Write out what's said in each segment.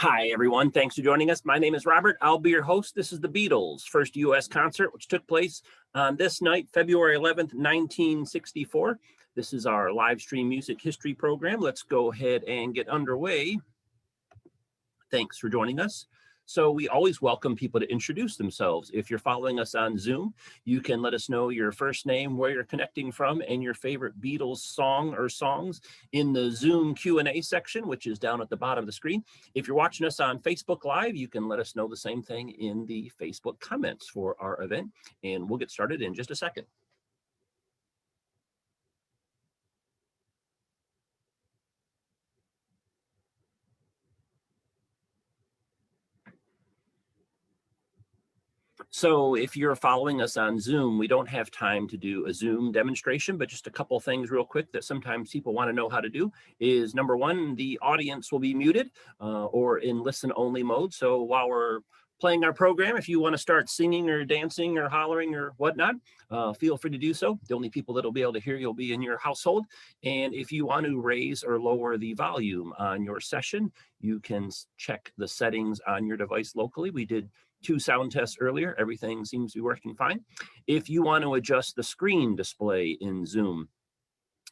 Hi, everyone. Thanks for joining us. My name is Robert. I'll be your host. This is the Beatles' first U.S. concert, which took place on this night, February 11th, 1964. This is our live stream music history program. Let's go ahead and get underway. Thanks for joining us. So we always welcome people to introduce themselves. If you're following us on Zoom, you can let us know your first name, where you're connecting from, and your favorite Beatles song or songs in the Zoom Q&A section, which is down at the bottom of the screen. If you're watching us on Facebook Live, you can let us know the same thing in the Facebook comments for our event, and we'll get started in just a second. So if you're following us on Zoom, we don't have time to do a Zoom demonstration, but just a couple things real quick that sometimes people want to know how to do is, number one, the audience will be muted or in listen only mode. So while we're playing our program, if you want to start singing or dancing or hollering or whatnot, feel free to do so. The only people that will be able to hear you will be in your household. And if you want to raise or lower the volume on your session, you can check the settings on your device locally. We did 2 sound tests earlier. Everything seems to be working fine. If you want to adjust the screen display in Zoom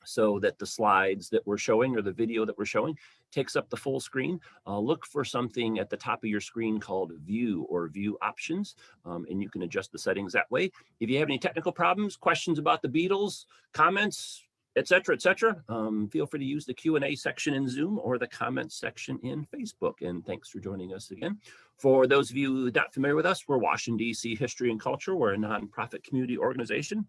so that the slides that we're showing or the video that we're showing takes up the full screen, look for something at the top of your screen called View or View Options, and you can adjust the settings that way. If you have any technical problems, questions about the Beatles, comments, etc., feel free to use the Q&A section in Zoom or the comments section in Facebook. And thanks for joining us again. For those of you not familiar with us, we're Washington, D.C. History and Culture. We're a nonprofit community organization.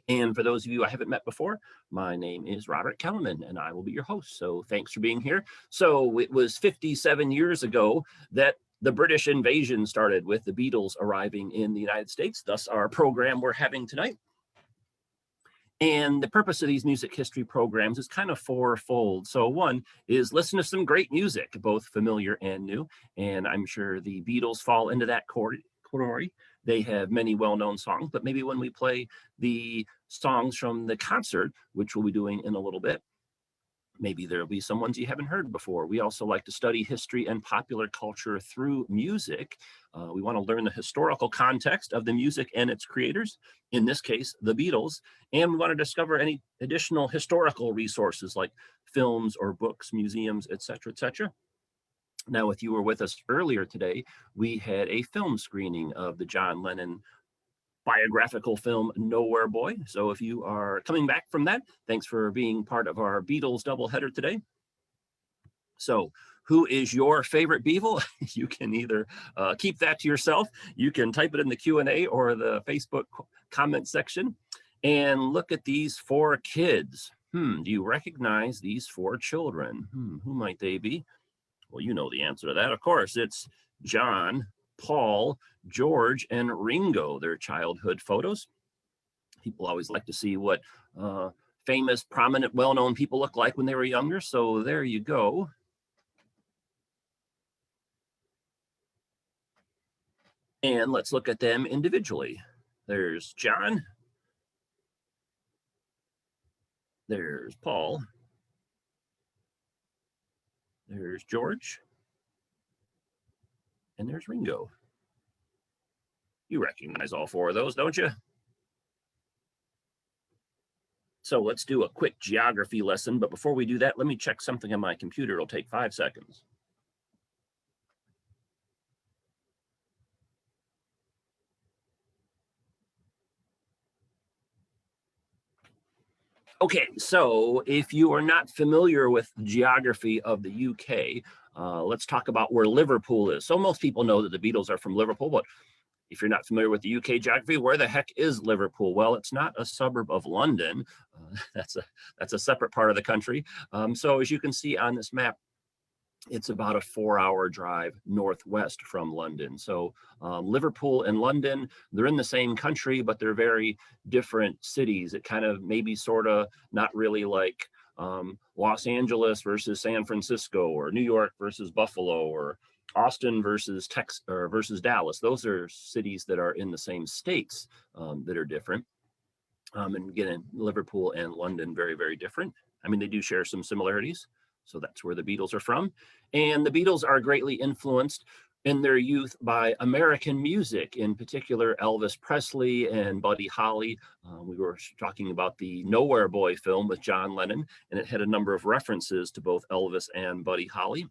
And for those of you I haven't met before, my name is Robert Kelleman, and I will be your host. So thanks for being here. So it was 57 years ago that the British invasion started, with the Beatles arriving in the United States, thus our program we're having tonight. And the purpose of these music history programs is kind of fourfold. So one is listen to some great music, both familiar and new. And I'm sure the Beatles fall into that category. They have many well-known songs, but maybe when we play the songs from the concert, which we'll be doing in a little bit, maybe there'll be some ones you haven't heard before. We also like to study history and popular culture through music. We want to learn the historical context of the music and its creators, in this case, the Beatles, and we want to discover any additional historical resources like films or books, museums, etc., etc. Now, if you were with us earlier today, we had a film screening of the John Lennon biographical film Nowhere Boy. So if you are coming back from that, thanks for being part of our Beatles doubleheader today. So who is your favorite Beatle? You can either keep that to yourself, you can type it in the Q&A or the Facebook comment section. And look at these 4 kids. Do you recognize these 4 children? Who might they be? Well, you know the answer to that. Of course, it's John, Paul, George, and Ringo, their childhood photos. People always like to see what famous, prominent, well-known people look like when they were younger. So there you go. And let's look at them individually. There's John. There's Paul. There's George. And there's Ringo. You recognize all 4 of those, don't you? So let's do a quick geography lesson. But before we do that, let me check something on my computer. It'll take 5 seconds. Okay, so if you are not familiar with the geography of the UK, let's talk about where Liverpool is. So most people know that the Beatles are from Liverpool, but if you're not familiar with the UK geography, where the heck is Liverpool? Well, it's not a suburb of London. That's a separate part of the country. So as you can see on this map, it's about a 4-hour drive northwest from London. So Liverpool and London, they're in the same country, but they're very different cities. It kind of maybe sort of not really like Los Angeles versus San Francisco, or New York versus Buffalo, or Austin versus versus Dallas. Those are cities that are in the same states that are different. And again, Liverpool and London, very, very different. I mean, they do share some similarities, So that's where the Beatles are from. And the Beatles are greatly influenced in their youth by American music, in particular Elvis Presley and Buddy Holly. We were talking about the Nowhere Boy film with John Lennon, and it had a number of references to both Elvis and Buddy Holly.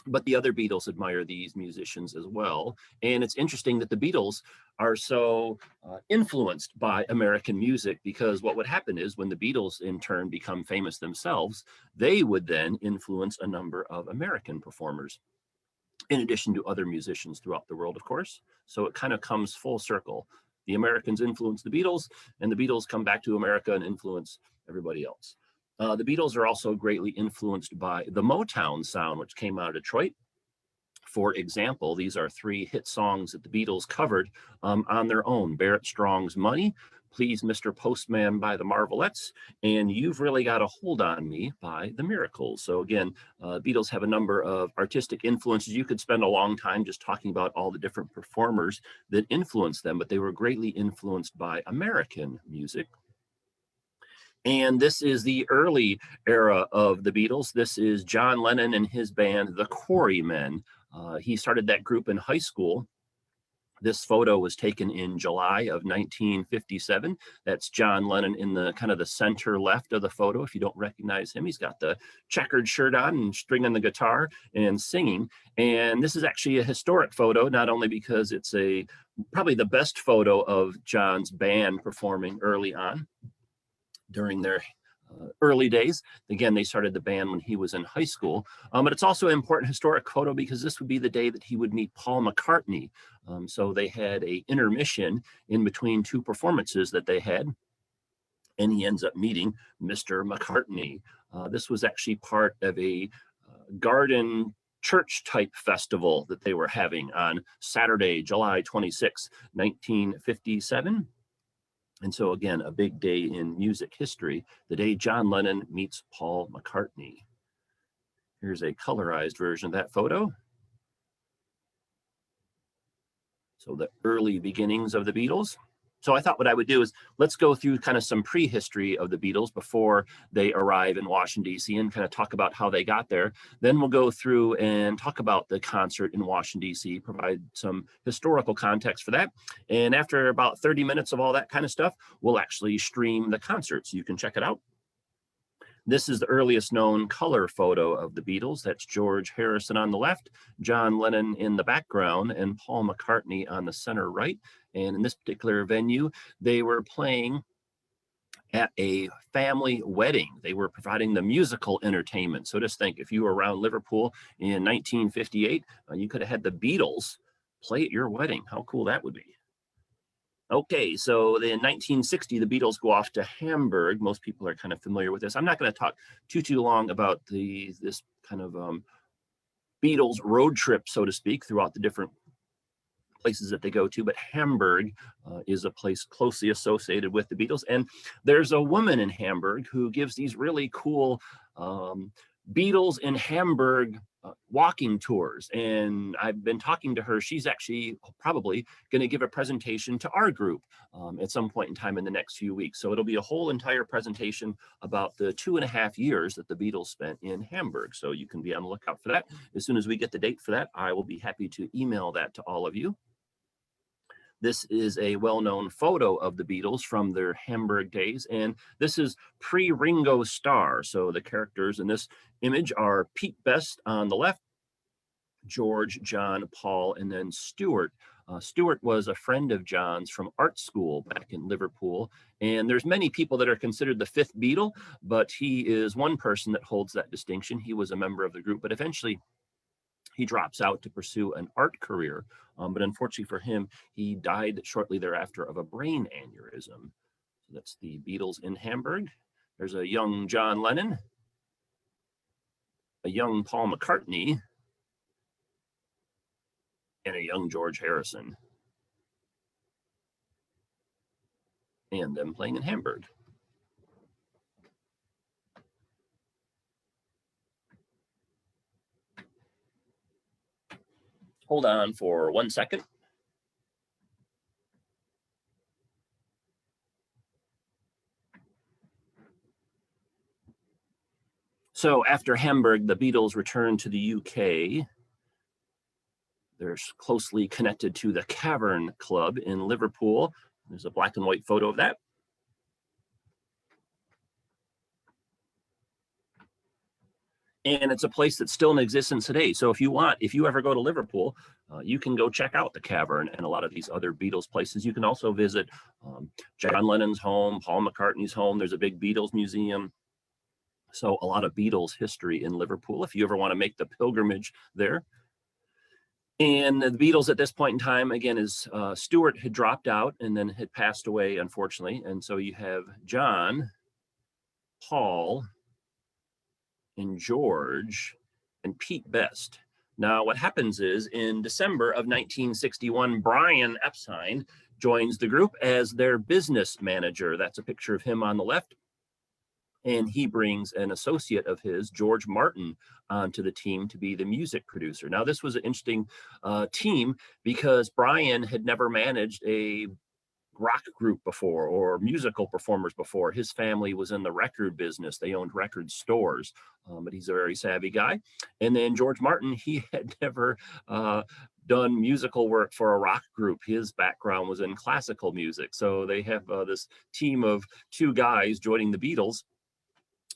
But the other Beatles admire these musicians as well. And it's interesting that the Beatles are so influenced by American music, because what would happen is when the Beatles in turn become famous themselves, they would then influence a number of American performers, in addition to other musicians throughout the world, of course. So it kind of comes full circle. The Americans influence the Beatles, and the Beatles come back to America and influence everybody else. The Beatles are also greatly influenced by the Motown sound, which came out of Detroit. For example, these are 3 hit songs that the Beatles covered on their own: Barrett Strong's Money, Please Mr. Postman by the Marvelettes, and You've Really Got a Hold on Me by the Miracles. So again, Beatles have a number of artistic influences. You could spend a long time just talking about all the different performers that influenced them, but they were greatly influenced by American music. And this is the early era of the Beatles. This is John Lennon and his band, the Quarrymen. He started that group in high school. This photo was taken in July of 1957. That's John Lennon in the kind of the center left of the photo. If you don't recognize him, he's got the checkered shirt on and stringing the guitar and singing. And this is actually a historic photo, not only because it's probably the best photo of John's band performing early on during their early days. Again, they started the band when he was in high school, but it's also an important historic photo because this would be the day that he would meet Paul McCartney. So they had an intermission in between 2 performances that they had, and he ends up meeting Mr. McCartney. This was actually part of a garden church type festival that they were having on Saturday, July 26, 1957. And so again, a big day in music history, the day John Lennon meets Paul McCartney. Here's a colorized version of that photo. So the early beginnings of the Beatles. So I thought what I would do is let's go through kind of some prehistory of the Beatles before they arrive in Washington, D.C. and kind of talk about how they got there. Then we'll go through and talk about the concert in Washington, D.C., provide some historical context for that. And after about 30 minutes of all that kind of stuff, we'll actually stream the concert so you can check it out. This is the earliest known color photo of the Beatles. That's George Harrison on the left, John Lennon in the background, and Paul McCartney on the center right. And in this particular venue, they were playing at a family wedding. They were providing the musical entertainment. So just think, if you were around Liverpool in 1958, you could have had the Beatles play at your wedding. How cool that would be. Okay, so in 1960, the Beatles go off to Hamburg. Most people are kind of familiar with this. I'm not going to talk too long about this kind of Beatles road trip, so to speak, throughout the different places that they go to, but Hamburg is a place closely associated with the Beatles. And there's a woman in Hamburg who gives these really cool Beatles in Hamburg walking tours. And I've been talking to her. She's actually probably going to give a presentation to our group at some point in time in the next few weeks. So it'll be a whole entire presentation about the 2.5 years that the Beatles spent in Hamburg. So you can be on the lookout for that. As soon as we get the date for that, I will be happy to email that to all of you. This is a well-known photo of the Beatles from their Hamburg days, and this is pre-Ringo Starr. So the characters in this image are Pete Best on the left, George, John, Paul, and then Stuart. Stuart was a friend of John's from art school back in Liverpool, and there's many people that are considered the 5th Beatle, but he is one person that holds that distinction. He was a member of the group, but eventually he drops out to pursue an art career. But unfortunately for him, he died shortly thereafter of a brain aneurysm. So that's the Beatles in Hamburg. There's a young John Lennon, a young Paul McCartney, and a young George Harrison. And them playing in Hamburg. Hold on for 1 second. So after Hamburg, the Beatles returned to the UK. They're closely connected to the Cavern Club in Liverpool. There's a black and white photo of that. And it's a place that's still in existence today. So if you ever go to Liverpool, you can go check out the Cavern and a lot of these other Beatles places. You can also visit John Lennon's home, Paul McCartney's home. There's a big Beatles museum. So a lot of Beatles history in Liverpool, if you ever want to make the pilgrimage there. And the Beatles at this point in time, again, is Stewart had dropped out and then had passed away, unfortunately. And so you have John, Paul, and George, and Pete Best. Now, what happens is in December of 1961, Brian Epstein joins the group as their business manager. That's a picture of him on the left. And he brings an associate of his, George Martin, onto the team to be the music producer. Now, this was an interesting team because Brian had never managed a rock group before or musical performers before. His family was in the record business. They owned record stores, but he's a very savvy guy. And then George Martin, he had never done musical work for a rock group. His background was in classical music. So they have this team of two guys joining the Beatles,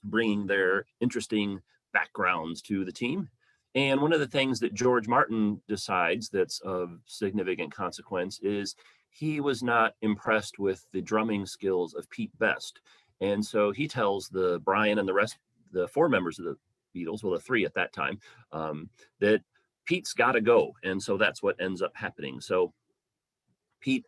bringing their interesting backgrounds to the team. And one of the things that George Martin decides that's of significant consequence is he was not impressed with the drumming skills of Pete Best. And so he tells the Brian and the rest, the four members of the Beatles, well, the three at that time, that Pete's got to go. And so that's what ends up happening. So Pete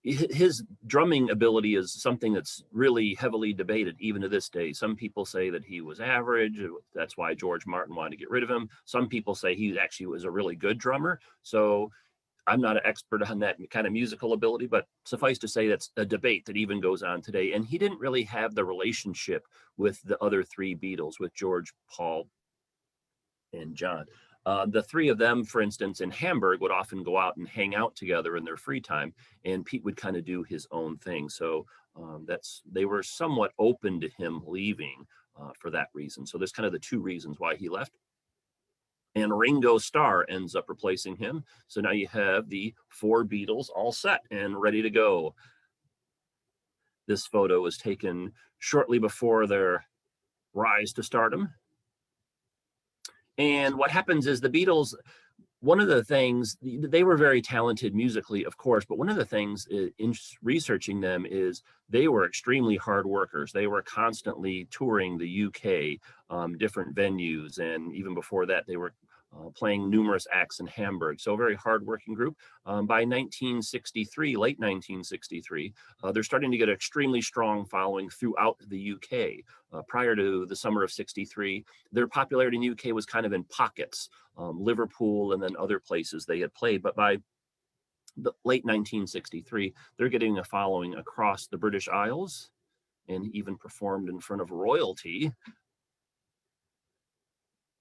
his drumming ability is something that's really heavily debated even to this day. Some people say that he was average. That's why George Martin wanted to get rid of him. Some people say he actually was a really good drummer. So I'm not an expert on that kind of musical ability, but suffice to say that's a debate that even goes on today. And he didn't really have the relationship with the other three Beatles, with George, Paul, and John. The three of them, for instance, in Hamburg would often go out and hang out together in their free time, and Pete would kind of do his own thing. So they were somewhat open to him leaving for that reason. So there's kind of the two reasons why he left. And Ringo Starr ends up replacing him. So now you have the four Beatles all set and ready to go. This photo was taken shortly before their rise to stardom. And what happens is the Beatles, one of the things, they were very talented musically, of course, but one of the things in researching them is they were extremely hard workers. They were constantly touring the UK, different venues, and even before that, they were playing numerous acts in Hamburg. So a very hardworking group. By 1963, late 1963, they're starting to get an extremely strong following throughout the UK. Prior to the summer of 63, their popularity in the UK was kind of in pockets, Liverpool and then other places they had played. But by the late 1963, they're getting a following across the British Isles and even performed in front of royalty.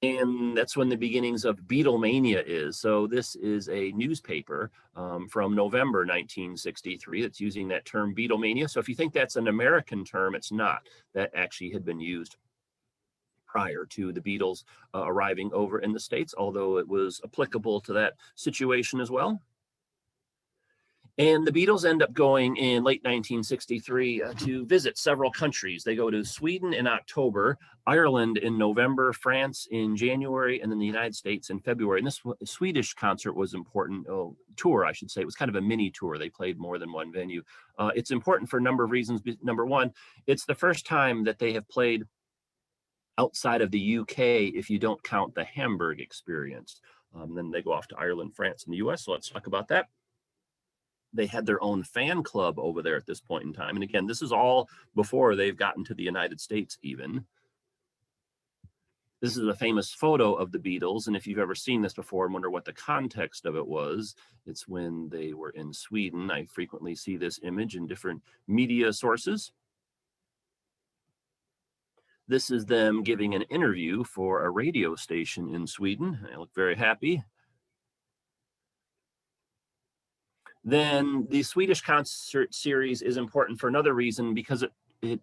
And that's when the beginnings of Beatlemania is. So this is a newspaper from November 1963 that's using that term Beatlemania. So if you think that's an American term, it's not. That actually had been used prior to the Beatles arriving over in the States, although it was applicable to that situation as well. And the Beatles end up going in late 1963 to visit several countries. They go to Sweden in October, Ireland in November, France in January, and then the United States in February. And this Swedish concert was important, tour, I should say. It was kind of a mini tour. They played more than one venue. It's important for a number of reasons. Number one, it's the first time that they have played outside of the UK if you don't count the Hamburg experience. Then they go off to Ireland, France, and the US. So let's talk about that. They had their own fan club over there at this point in time. And again, this is all before they've gotten to the United States even. This is a famous photo of the Beatles. And if you've ever seen this before and wonder what the context of it was, it's when they were in Sweden. I frequently see this image in different media sources. This is them giving an interview for a radio station in Sweden. They look very happy. Then the Swedish concert series is important for another reason, because it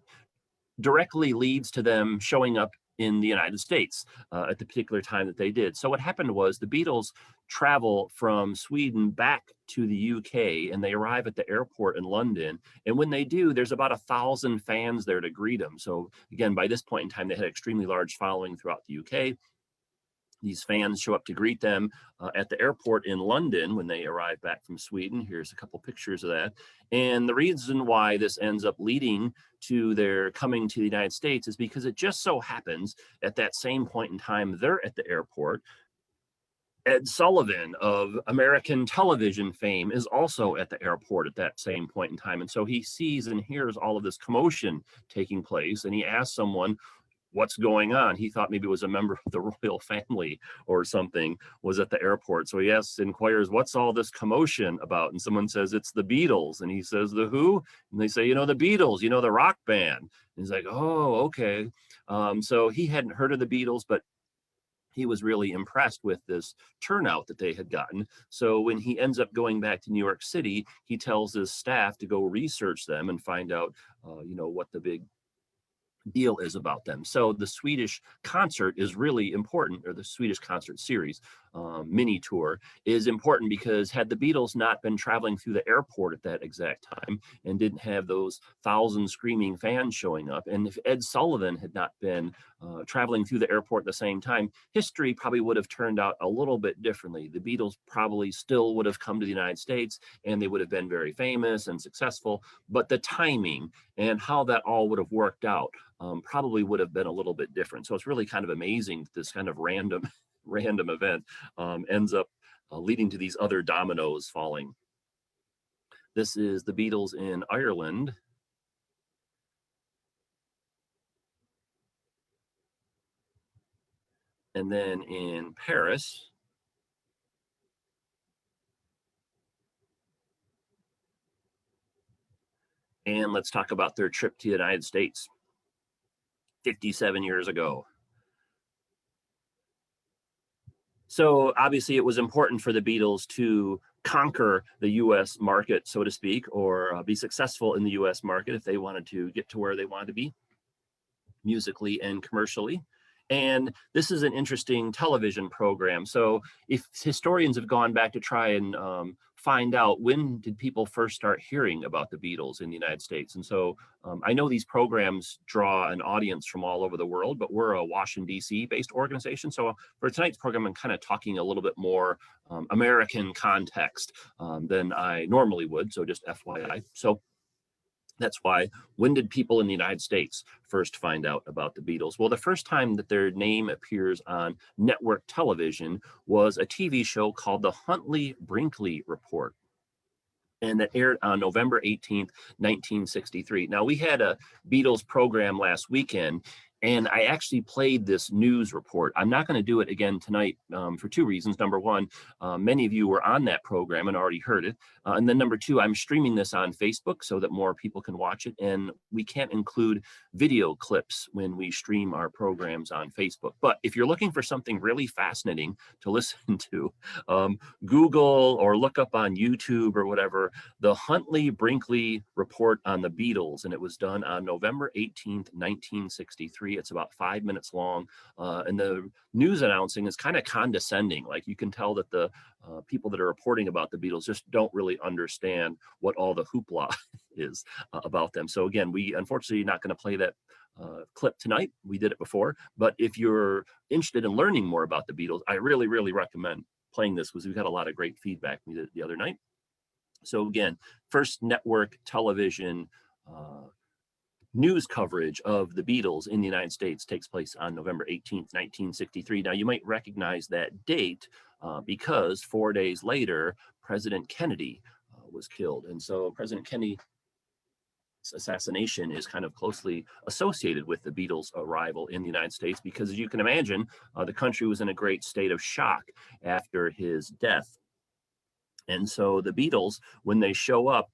directly leads to them showing up in the United States at the particular time that they did. So what happened was the Beatles travel from Sweden back to the UK, and they arrive at the airport in London. And when they do, there's about 1,000 fans there to greet them. So again, by this point in time, they had an extremely large following throughout the UK. These fans show up to greet them at the airport in London when they arrive back from Sweden. Here's a couple pictures of that. And the reason why this ends up leading to their coming to the United States is because it just so happens at that same point in time, they're at the airport. Ed Sullivan of American television fame is also at the airport at that same point in time. And so he sees and hears all of this commotion taking place, and he asks someone, what's going on? He thought maybe it was a member of the royal family or something was at the airport. So he inquires, what's all this commotion about? And someone says, it's the Beatles. And he says, the who? And they say, the Beatles, the rock band. And he's like, oh, okay. So he hadn't heard of the Beatles, but he was really impressed with this turnout that they had gotten. So when he ends up going back to New York City, he tells his staff to go research them and find out, what the big deal is about them. So the Swedish concert is really important, or the Swedish concert series mini tour is important, because had the Beatles not been traveling through the airport at that exact time and didn't have those 1,000 screaming fans showing up, and if Ed Sullivan had not been traveling through the airport at the same time, history probably would have turned out a little bit differently. The Beatles probably still would have come to the United States, and they would have been very famous and successful, but the timing and how that all would have worked out probably would have been a little bit different. So it's really kind of amazing that this kind of random event ends up leading to these other dominoes falling. This is the Beatles in Ireland. And then in Paris. And let's talk about their trip to the United States 57 years ago. So obviously it was important for the Beatles to conquer the US market, so to speak, or be successful in the US market if they wanted to get to where they wanted to be musically and commercially. And this is an interesting television program. So if historians have gone back to try and find out, when did people first start hearing about the Beatles in the United States? And so I know these programs draw an audience from all over the world, but we're a Washington, D.C. based organization. So for tonight's program, I'm kind of talking a little bit more American context than I normally would. So just FYI. So that's why, when did people in the United States first find out about the Beatles? Well, the first time that their name appears on network television was a TV show called The Huntley-Brinkley Report, and that aired on November 18th, 1963. Now, we had a Beatles program last weekend, and I actually played this news report. I'm not going to do it again tonight for two reasons. Number one, many of you were on that program and already heard it. And then number two, I'm streaming this on Facebook so that more people can watch it. And we can't include video clips when we stream our programs on Facebook. But if you're looking for something really fascinating to listen to, Google or look up on YouTube or whatever, the Huntley-Brinkley Report on the Beatles. And it was done on November 18th, 1963. It's about 5 minutes long. And the news announcing is kind of condescending. Like, you can tell that the people that are reporting about the Beatles just don't really understand what all the hoopla is about them. So again, we unfortunately not going to play that clip tonight. We did it before. But if you're interested in learning more about the Beatles, I really, really recommend playing this, because we've got a lot of great feedback. We did it the other night. So again, first network television news coverage of the Beatles in the United States takes place on November 18th, 1963. Now, you might recognize that date because 4 days later, President Kennedy was killed. And so President Kennedy's assassination is kind of closely associated with the Beatles' arrival in the United States, because as you can imagine, the country was in a great state of shock after his death. And so the Beatles, when they show up,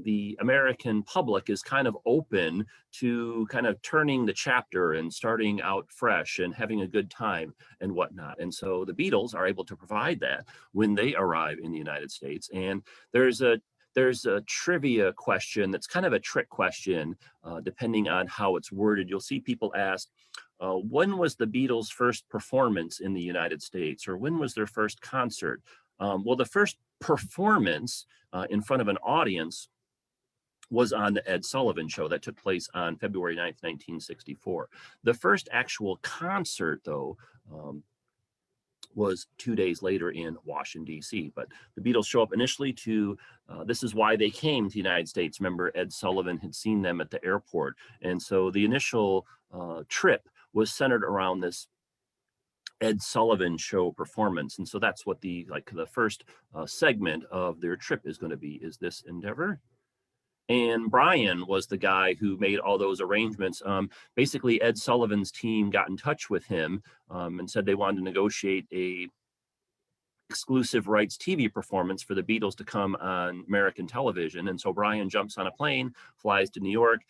the American public is kind of open to kind of turning the chapter and starting out fresh and having a good time and whatnot. And so the Beatles are able to provide that when they arrive in the United States. And there's a there's a trivia question that's kind of a trick question, depending on how it's worded. You'll see people ask, when was the Beatles' first performance in the United States? Or when was their first concert? Well, the first performance in front of an audience was on the Ed Sullivan Show that took place on February 9th, 1964. The first actual concert, though, was 2 days later in Washington, D.C. But the Beatles show up initially to, this is why they came to the United States. Remember, Ed Sullivan had seen them at the airport. And so the initial trip was centered around this Ed Sullivan Show performance. And so that's what the first segment of their trip is going to be, is this endeavor. And Brian was the guy who made all those arrangements. Basically, Ed Sullivan's team got in touch with him and said they wanted to negotiate a exclusive rights TV performance for the Beatles to come on American television. And so Brian jumps on a plane, flies to New York.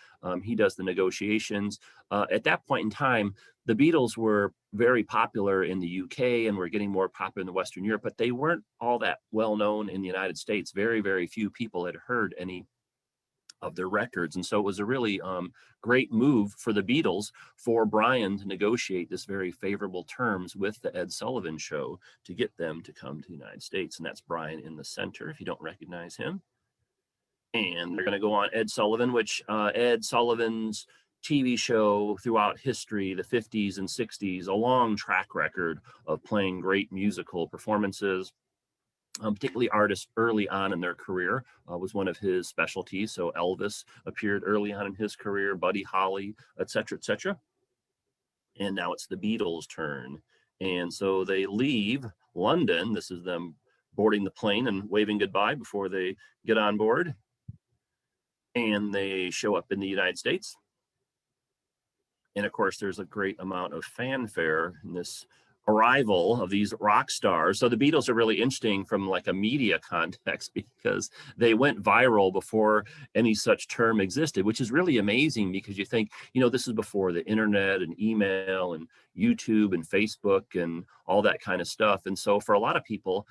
He does the negotiations. At that point in time, the Beatles were very popular in the UK and were getting more popular in Western Europe, but they weren't all that well known in the United States. Very, very few people had heard any of their records. And so it was a really great move for the Beatles for Brian to negotiate this very favorable terms with the Ed Sullivan Show to get them to come to the United States. And that's Brian in the center, if you don't recognize him. And they're going to go on Ed Sullivan, which Ed Sullivan's TV show throughout history, the 50s and 60s, a long track record of playing great musical performances. Particularly artists early on in their career was one of his specialties. So Elvis appeared early on in his career, Buddy Holly, et cetera, et cetera. And now it's the Beatles' turn. And so they leave London. This is them boarding the plane and waving goodbye before they get on board. And they show up in the United States. And of course, there's a great amount of fanfare in this arrival of these rock stars. So the Beatles are really interesting from like a media context because they went viral before any such term existed, which is really amazing because you think, this is before the internet and email and YouTube and Facebook and all that kind of stuff. And so for a lot of people,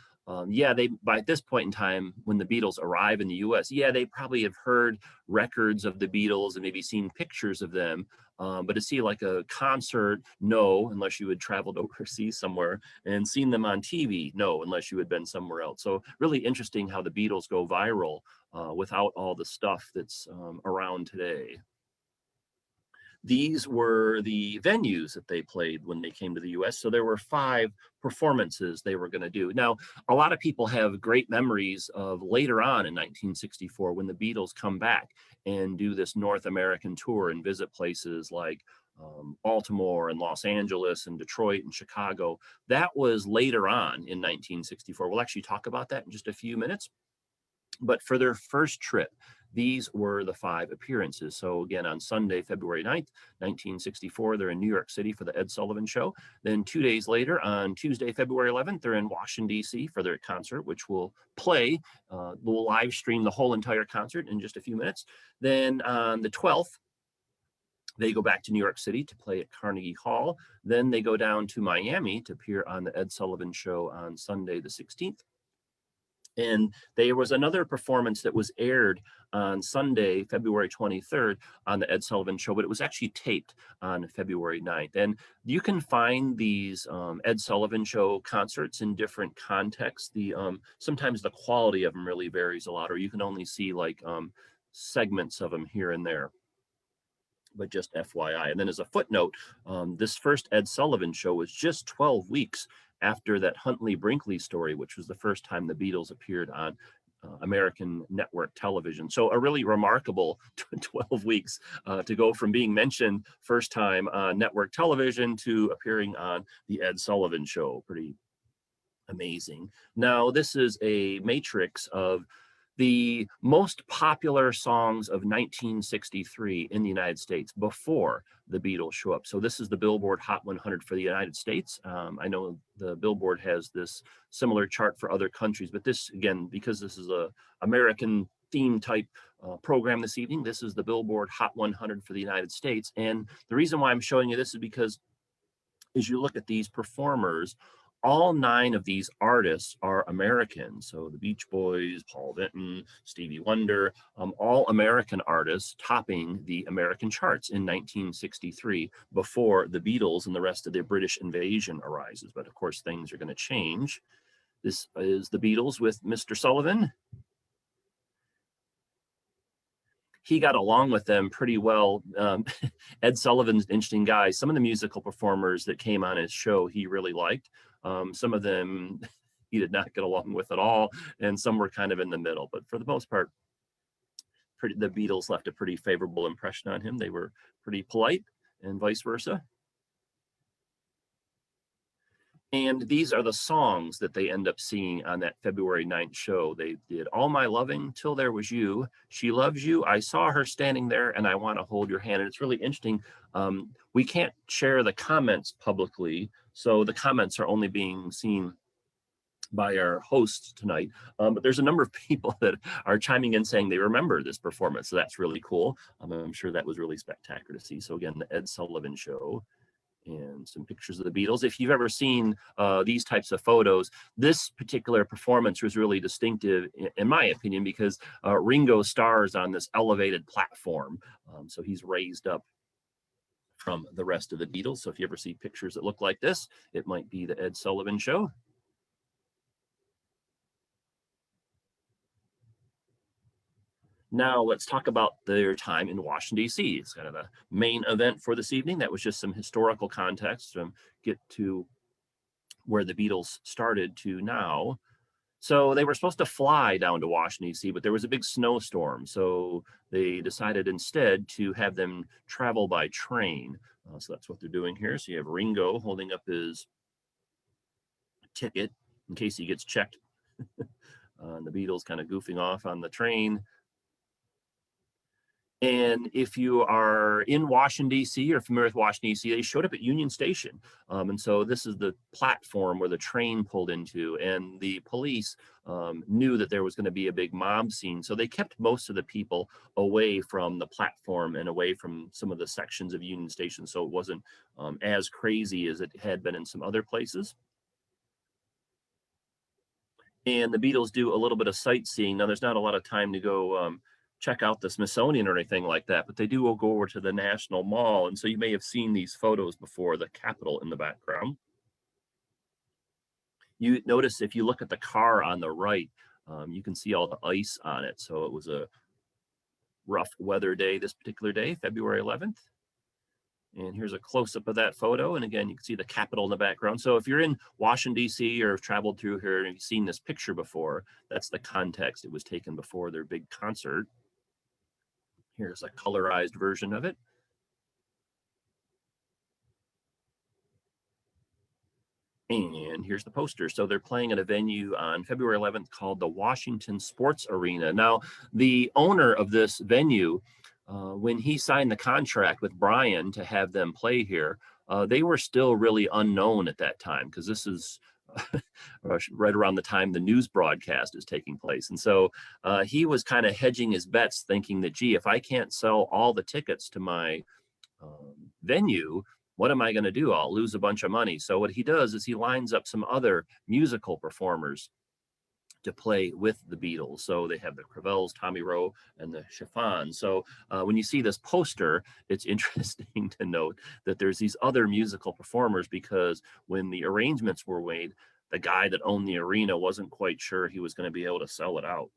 they, by this point in time, when the Beatles arrive in the US, they probably have heard records of the Beatles and maybe seen pictures of them. But to see like a concert, no, unless you had traveled overseas somewhere, and seen them on TV, no, unless you had been somewhere else. So really interesting how the Beatles go viral without all the stuff that's around today. These were the venues that they played when they came to the US. So there were 5 performances they were going to do. Now, a lot of people have great memories of later on in 1964 when the Beatles come back and do this North American tour and visit places like Baltimore and Los Angeles and Detroit and Chicago. That was later on in 1964. We'll actually talk about that in just a few minutes. But for their first trip, these were the 5 appearances. So again, on Sunday, February 9th, 1964, they're in New York City for the Ed Sullivan Show. Then 2 days later, on Tuesday, February 11th, they're in Washington, D.C. for their concert, which will play. We'll live stream the whole entire concert in just a few minutes. Then on the 12th, they go back to New York City to play at Carnegie Hall. Then they go down to Miami to appear on the Ed Sullivan Show on Sunday, the 16th. And there was another performance that was aired on Sunday, February 23rd on the Ed Sullivan Show, but it was actually taped on February 9th. And you can find these Ed Sullivan Show concerts in different contexts. Sometimes the quality of them really varies a lot, or you can only see like segments of them here and there. But just FYI. And then as a footnote, this first Ed Sullivan Show was just 12 weeks after that Huntley Brinkley story, which was the first time the Beatles appeared on American network television. So a really remarkable 12 weeks to go from being mentioned first time on network television to appearing on the Ed Sullivan Show. Pretty amazing. Now, this is a matrix of the most popular songs of 1963 in the United States before the Beatles show up. So this is the Billboard Hot 100 for the United States. I know the Billboard has this similar chart for other countries, but this, again, because this is a American theme type program this evening, this is the Billboard Hot 100 for the United States. And the reason why I'm showing you this is because as you look at these performers, all 9 of these artists are American. So the Beach Boys, Paul Vinton, Stevie Wonder, all American artists topping the American charts in 1963 before the Beatles and the rest of the British invasion arises. But of course, things are going to change. This is the Beatles with Mr. Sullivan. He got along with them pretty well. Ed Sullivan's an interesting guy. Some of the musical performers that came on his show he really liked. Some of them he did not get along with at all, and some were kind of in the middle. But for the most part, the Beatles left a pretty favorable impression on him. They were pretty polite, and vice versa. And these are the songs that they end up singing on that February 9th show. They did All My Loving, Till There Was You, She Loves You, I Saw Her Standing There, and I Want to Hold Your Hand. And it's really interesting. We can't share the comments publicly, so the comments are only being seen by our hosts tonight. But there's a number of people that are chiming in saying they remember this performance. So that's really cool. I'm sure that was really spectacular to see. So again, the Ed Sullivan Show. And some pictures of the Beatles. If you've ever seen these types of photos, this particular performance was really distinctive, in my opinion, because Ringo Starr is on this elevated platform. So he's raised up from the rest of the Beatles. So if you ever see pictures that look like this, it might be the Ed Sullivan Show. Now let's talk about their time in Washington, D.C. It's kind of the main event for this evening. That was just some historical context to get to where the Beatles started to now. So they were supposed to fly down to Washington, D.C., but there was a big snowstorm. So they decided instead to have them travel by train. So that's what they're doing here. So you have Ringo holding up his ticket in case he gets checked. The Beatles kind of goofing off on the train. And if you are in Washington, D.C., or familiar with Washington, D.C., they showed up at Union Station. And so this is the platform where the train pulled into, and the police knew that there was going to be a big mob scene. So they kept most of the people away from the platform and away from some of the sections of Union Station. So it wasn't as crazy as it had been in some other places. And the Beatles do a little bit of sightseeing. Now, there's not a lot of time to go check out the Smithsonian or anything like that, but they do go over to the National Mall. And so you may have seen these photos before, the Capitol in the background. You notice if you look at the car on the right, you can see all the ice on it. So it was a rough weather day this particular day, February 11th. And here's a close-up of that photo. And again, you can see the Capitol in the background. So if you're in Washington, D.C., or have traveled through here and you've seen this picture before, that's the context. It was taken before their big concert. Here's a colorized version of it. And here's the poster. So they're playing at a venue on February 11th called the Washington Sports Arena. Now, the owner of this venue, when he signed the contract with Brian to have them play here, they were still really unknown at that time, because this is right around the time the news broadcast is taking place. And so he was kind of hedging his bets, thinking that, gee, if I can't sell all the tickets to my venue, what am I going to do? I'll lose a bunch of money. So what he does is he lines up some other musical performers to play with the Beatles. So they have the Crevells, Tommy Roe, and the Chiffons. So when you see this poster, it's interesting to note that there's these other musical performers, because when the arrangements were made, the guy that owned the arena wasn't quite sure he was going to be able to sell it out.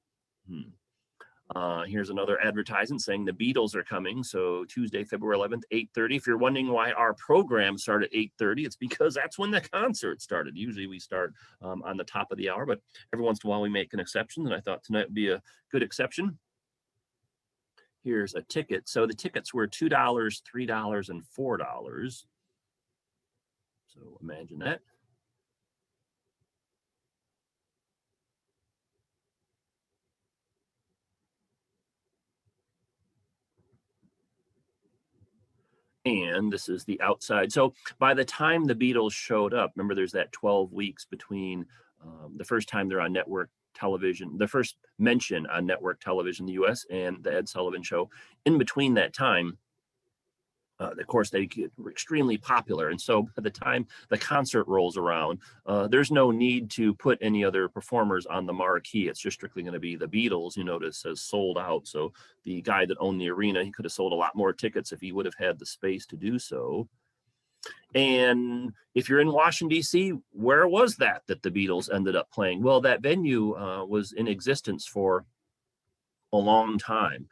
Here's another advertisement saying the Beatles are coming. So Tuesday, February 11th, 8:30. If you're wondering why our program started at 8:30, it's because that's when the concert started. Usually we start on the top of the hour, but every once in a while we make an exception, and I thought tonight would be a good exception. Here's a ticket. So the tickets were $2, $3, and $4. So imagine that. And this is the outside. So by the time the Beatles showed up, remember there's that 12 weeks between the first time they're on network television, the first mention on network television in the US, and the Ed Sullivan Show. In between that time, Of course, they get extremely popular. And so by the time the concert rolls around, there's no need to put any other performers on the marquee. It's just strictly going to be the Beatles. You notice says sold out. So the guy that owned the arena, he could have sold a lot more tickets if he would have had the space to do so. And if you're in Washington, D.C., where was that the Beatles ended up playing? Well, that venue was in existence for a long time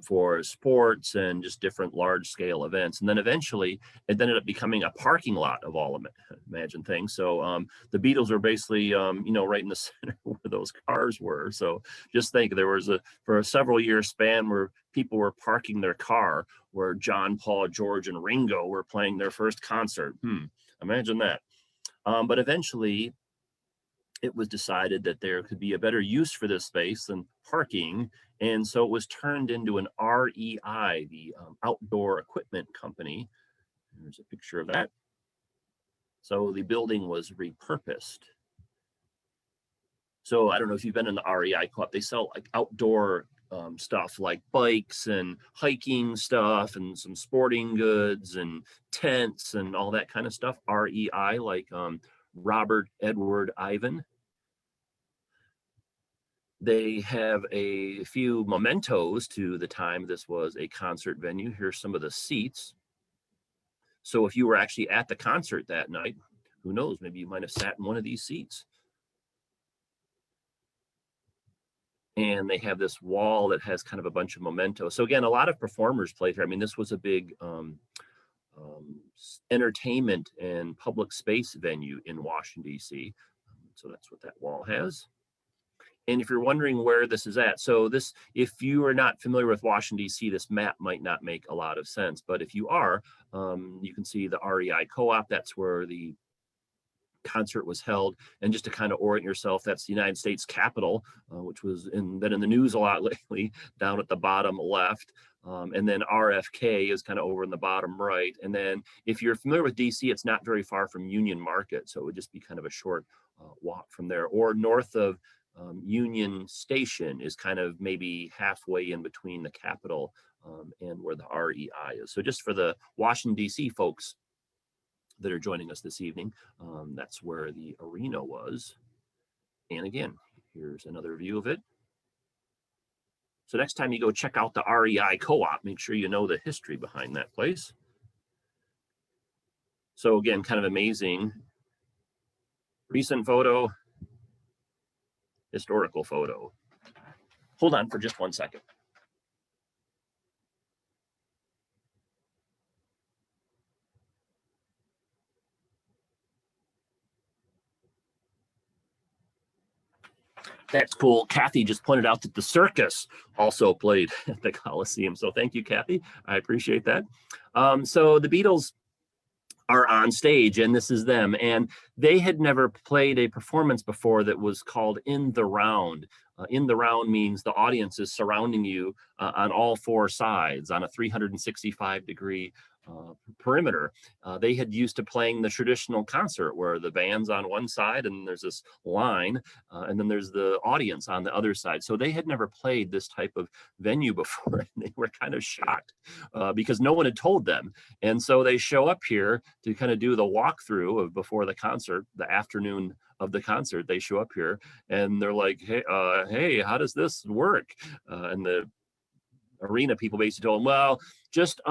for sports and just different large scale events. And then eventually it ended up becoming a parking lot of all of it, imagine things. So the Beatles are basically, right in the center where those cars were. So just think there was for a several year span where people were parking their car where John, Paul, George, and Ringo were playing their first concert. Imagine that. But eventually it was decided that there could be a better use for this space than parking. And so it was turned into an REI, the outdoor equipment company. There's a picture of that. So the building was repurposed. So I don't know if you've been in the REI co-op, they sell like outdoor stuff like bikes and hiking stuff and some sporting goods and tents and all that kind of stuff. REI, like Robert Edward Ivan. They have a few mementos to the time this was a concert venue. Here's some of the seats. So if you were actually at the concert that night, who knows, maybe you might have sat in one of these seats. And they have this wall that has kind of a bunch of mementos. So again, a lot of performers played here. I mean, this was a big entertainment and public space venue in Washington, D.C. So that's what that wall has. And if you're wondering where this is at, so this, if you are not familiar with Washington, D.C., this map might not make a lot of sense. But if you are, you can see the REI Co-op. That's where the concert was held. And just to kind of orient yourself, that's the United States Capitol, which was been in the news a lot lately, down at the bottom left. And then RFK is kind of over in the bottom right. And then if you're familiar with DC, it's not very far from Union Market. So it would just be kind of a short walk from there. Or north of Union Station is kind of maybe halfway in between the Capitol and where the REI is. So just for the Washington, DC folks that are joining us this evening, that's where the arena was. And again, here's another view of it. So next time you go check out the REI Co-op, make sure you know the history behind that place. So again, kind of amazing. Recent photo, historical photo. Hold on for just 1 second. That's cool. Kathy just pointed out that the circus also played at the Coliseum. So thank you, Kathy. I appreciate that. So the Beatles are on stage, and this is them. And they had never played a performance before that was called In the Round. In the round means the audience is surrounding you on all four sides on a 365-degree perimeter. They had used to playing the traditional concert where the band's on one side and there's this line and then there's the audience on the other side. So they had never played this type of venue before, and they were kind of shocked because no one had told them. And so they show up here to kind of do the walkthrough of before the concert, the afternoon of the concert. They show up here and they're like, hey, how does this work? And the arena people basically told him, well, just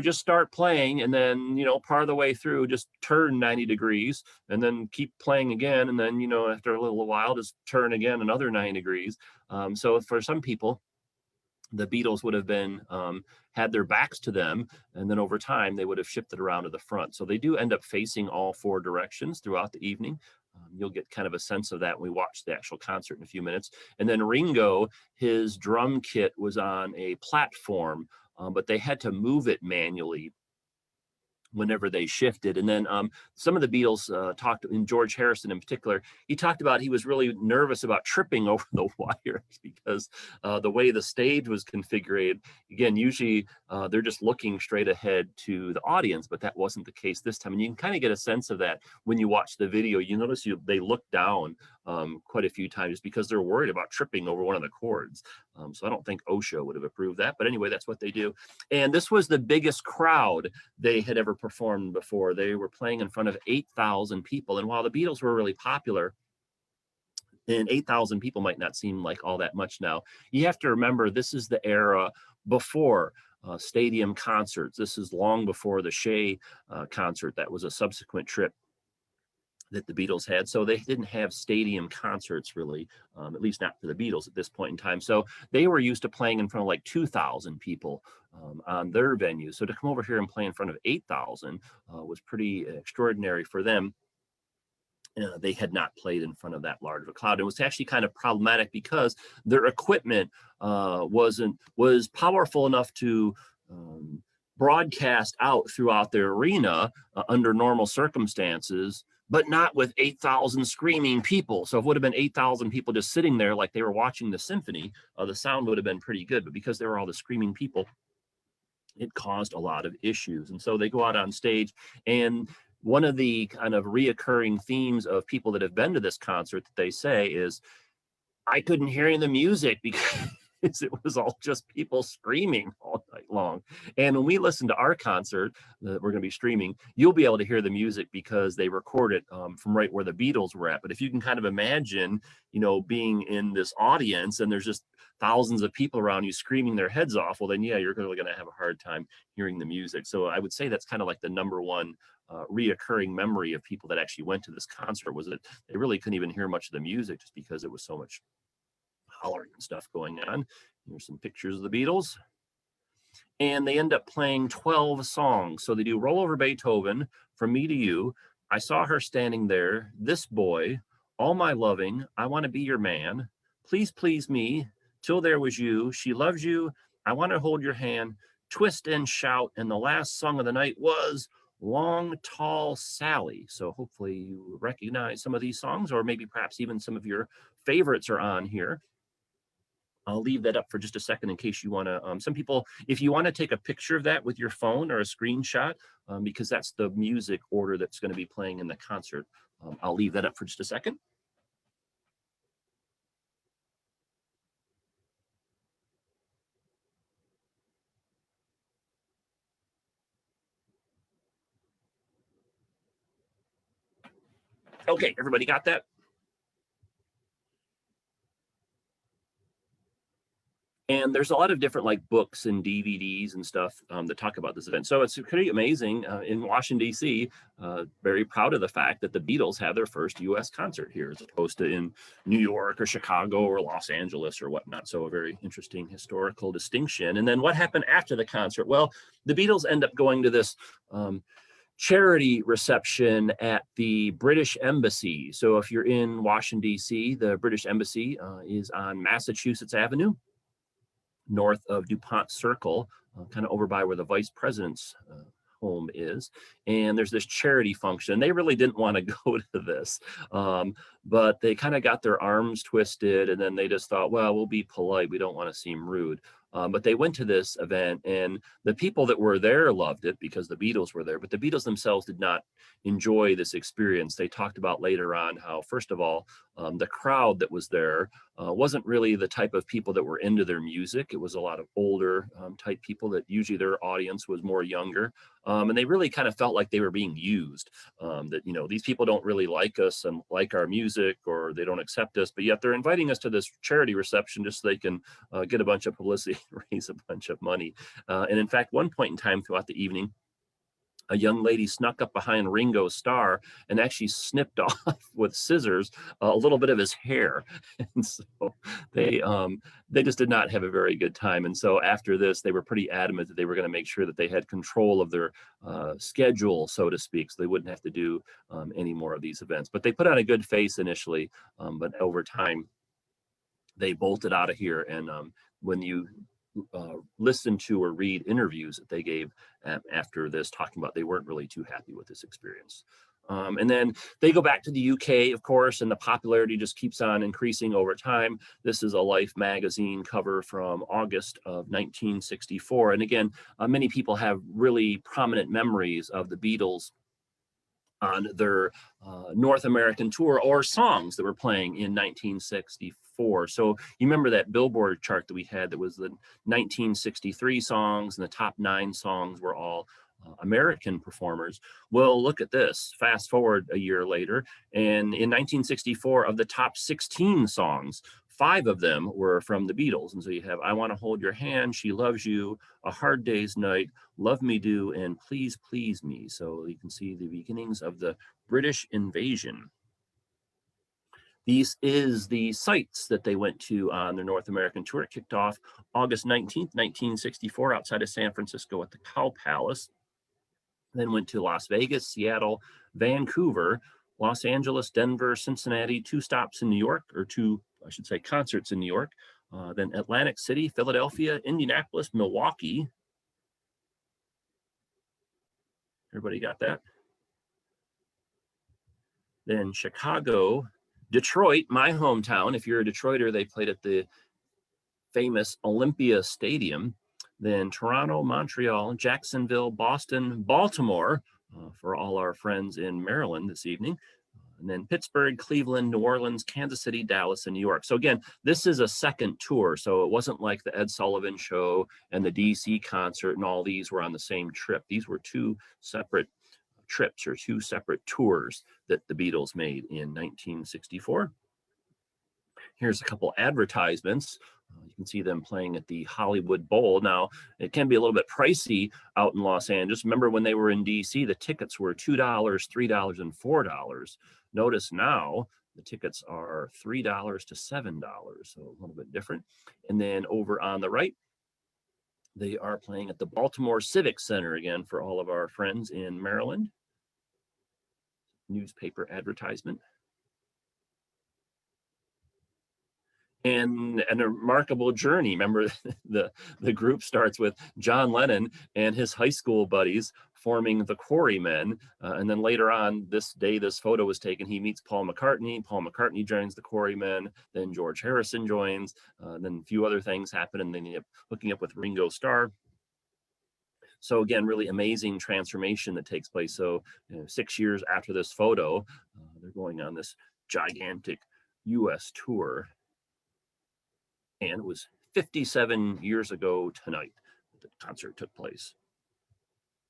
just start playing, and then part of the way through just turn 90 degrees and then keep playing again, and then after a little while just turn again another 90 degrees. So for some people, the Beatles would have been had their backs to them, and then over time they would have shifted around to the front. So they do end up facing all four directions throughout the evening. You'll get kind of a sense of that when we watch the actual concert in a few minutes. And then Ringo, his drum kit was on a platform, but they had to move it manually whenever they shifted. And then some of the Beatles talked, in George Harrison in particular, he talked about he was really nervous about tripping over the wires because the way the stage was configured, again, usually they're just looking straight ahead to the audience, but that wasn't the case this time. And you can kind of get a sense of that when you watch the video. You notice they look down quite a few times because they're worried about tripping over one of the chords. So I don't think OSHA would have approved that, but anyway, that's what they do. And this was the biggest crowd they had ever performed before. They were playing in front of 8,000 people. And while the Beatles were really popular, and 8,000 people might not seem like all that much now, you have to remember this is the era before stadium concerts. This is long before the Shea concert. That was a subsequent trip that the Beatles had. So they didn't have stadium concerts really, at least not for the Beatles at this point in time. So they were used to playing in front of like 2,000 people on their venue. So to come over here and play in front of 8,000 was pretty extraordinary for them. They had not played in front of that large of a crowd. It was actually kind of problematic because their equipment was powerful enough to broadcast out throughout the arena under normal circumstances, but not with 8,000 screaming people. So if it would have been 8,000 people just sitting there like they were watching the symphony, the sound would have been pretty good. But because there were all the screaming people, it caused a lot of issues. And so they go out on stage, and one of the kind of reoccurring themes of people that have been to this concert that they say is, I couldn't hear any of the music because it was all just people screaming all night long. And when we listen to our concert that we're going to be streaming, you'll be able to hear the music because they record it from right where the Beatles were at. But if you can kind of imagine, being in this audience and there's just thousands of people around you screaming their heads off, well, then, yeah, you're really going to have a hard time hearing the music. So I would say that's kind of like the number one reoccurring memory of people that actually went to this concert, was that they really couldn't even hear much of the music just because it was so much hollering and stuff going on. Here's some pictures of the Beatles. And they end up playing 12 songs. So they do Roll Over Beethoven, From Me to You, I Saw Her Standing There, This Boy, All My Loving, I Want to Be Your Man, Please Please Me, Till There Was You, She Loves You, I Want to Hold Your Hand, Twist and Shout, and the last song of the night was Long Tall Sally. So hopefully you recognize some of these songs, or maybe perhaps even some of your favorites are on here. I'll leave that up for just a second in case you want to, some people, if you want to take a picture of that with your phone or a screenshot, because that's the music order that's going to be playing in the concert. I'll leave that up for just a second. Okay, everybody got that? And there's a lot of different like books and DVDs and stuff that talk about this event. So it's pretty amazing in Washington, D.C., very proud of the fact that the Beatles had their first U.S. concert here as opposed to in New York or Chicago or Los Angeles or whatnot. So a very interesting historical distinction. And then what happened after the concert? Well, the Beatles end up going to this charity reception at the British Embassy. So if you're in Washington, D.C., the British Embassy is on Massachusetts Avenue, north of DuPont Circle, kind of over by where the vice president's home is. And there's this charity function. They really didn't want to go to this, but they kind of got their arms twisted, and then they just thought, well, we'll be polite. We don't want to seem rude. But they went to this event, and the people that were there loved it because the Beatles were there, but the Beatles themselves did not enjoy this experience. They talked about later on how, first of all, the crowd that was there wasn't really the type of people that were into their music. It was a lot of older type people that usually their audience was more younger. And they really kind of felt like they were being used, that, these people don't really like us and like our music, or they don't accept us, but yet they're inviting us to this charity reception just so they can get a bunch of publicity, raise a bunch of money. And in fact, one point in time throughout the evening, a young lady snuck up behind Ringo Starr and actually snipped off with scissors a little bit of his hair. And so they just did not have a very good time. And so after this, they were pretty adamant that they were going to make sure that they had control of their schedule, so to speak, so they wouldn't have to do any more of these events. But they put on a good face initially, but over time, they bolted out of here. And when you listen to or read interviews that they gave after this, talking about they weren't really too happy with this experience. And then they go back to the UK, of course, and the popularity just keeps on increasing over time. This is a Life magazine cover from August of 1964. And again, many people have really prominent memories of the Beatles on their North American tour, or songs that were playing in 1964. So you remember that Billboard chart that we had that was the 1963 songs, and the top 9 songs were all American performers. Well, look at this. Fast forward a year later, and in 1964, of the top 16 songs, 5 of them were from the Beatles. And so you have I Want to Hold Your Hand, She Loves You, A Hard Day's Night, Love Me Do, and Please Please Me. So you can see the beginnings of the British invasion. These is the sites that they went to on their North American tour. It kicked off August 19th, 1964, outside of San Francisco at the Cow Palace. Then went to Las Vegas, Seattle, Vancouver, Los Angeles, Denver, Cincinnati, 2 stops in New York, or 2, I should say, concerts in New York. Then Atlantic City, Philadelphia, Indianapolis, Milwaukee. Everybody got that? Then Chicago, Detroit, my hometown. If you're a Detroiter, they played at the famous Olympia Stadium. Then Toronto, Montreal, Jacksonville, Boston, Baltimore, for all our friends in Maryland this evening. And then Pittsburgh, Cleveland, New Orleans, Kansas City, Dallas, and New York. So again, this is a second tour. So it wasn't like the Ed Sullivan Show and the DC concert and all these were on the same trip. These were 2 separate trips, or 2 separate tours that the Beatles made in 1964. Here's a couple advertisements. You can see them playing at the Hollywood Bowl. Now, it can be a little bit pricey out in Los Angeles. Remember when they were in DC, the tickets were $2, $3, and $4. Notice now the tickets are $3 to $7, so a little bit different. And then over on the right, they are playing at the Baltimore Civic Center again for all of our friends in Maryland. Newspaper advertisement. And a remarkable journey. Remember, the group starts with John Lennon and his high school buddies forming the Quarrymen. And then later on this day, this photo was taken. He meets Paul McCartney. Paul McCartney joins the Quarrymen. Then George Harrison joins. Then a few other things happen, and they end up hooking up with Ringo Starr. So again, really amazing transformation that takes place. So 6 years after this photo, they're going on this gigantic US tour. And it was 57 years ago tonight that the concert took place.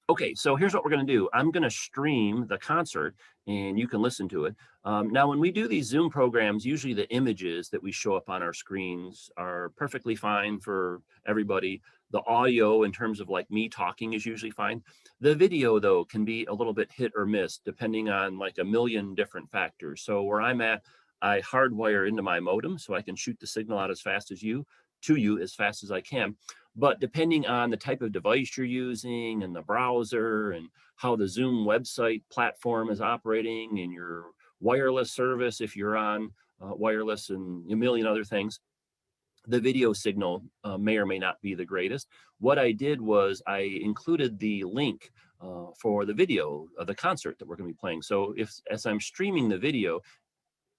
Okay, so here's what we're going to do. I'm going to stream the concert and you can listen to it. Now, when we do these Zoom programs, usually the images that we show up on our screens are perfectly fine for everybody. The audio, in terms of like me talking, is usually fine. The video, though, can be a little bit hit or miss depending on like a million different factors. So where I'm at, I hardwire into my modem so I can shoot the signal out as fast as to you as fast as I can. But depending on the type of device you're using and the browser and how the Zoom website platform is operating and your wireless service, if you're on wireless, and a million other things, the video signal may or may not be the greatest. What I did was I included the link for the video of the concert that we're going to be playing. So as I'm streaming the video,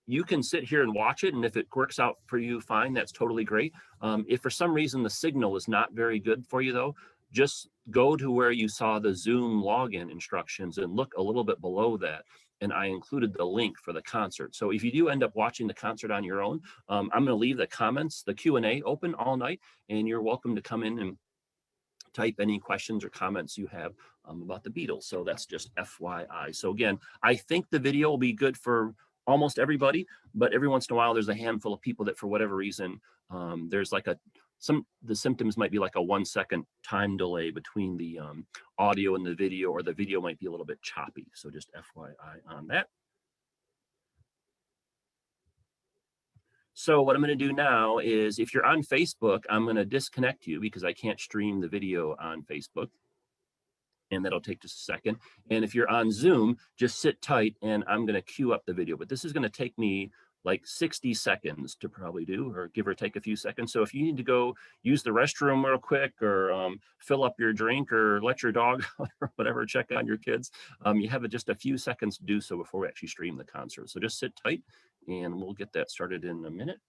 you can sit here and watch it, and if it works out for you, fine, that's totally great. If for some reason the signal is not very good for you, though, just go to where you saw the Zoom login instructions and look a little bit below that, and I included the link for the concert. So if you do end up watching the concert on your own, I'm going to leave the comments, the Q&A open all night, and you're welcome to come in and type any questions or comments you have about the Beatles. So that's just FYI. So again, I think the video will be good for almost everybody, but every once in a while there's a handful of people that for whatever reason there's like the symptoms might be like a 1 second time delay between the audio and the video, or the video might be a little bit choppy. So just FYI on that. So what I'm going to do now is, if you're on Facebook, I'm going to disconnect you because I can't stream the video on Facebook. And that'll take just a second. And if you're on Zoom, just sit tight and I'm going to queue up the video. But this is going to take me like 60 seconds to probably do, or give or take a few seconds. So if you need to go use the restroom real quick, or fill up your drink, or let your dog out, or whatever, check on your kids, you have just a few seconds to do so before we actually stream the concert. So just sit tight and we'll get that started in a minute.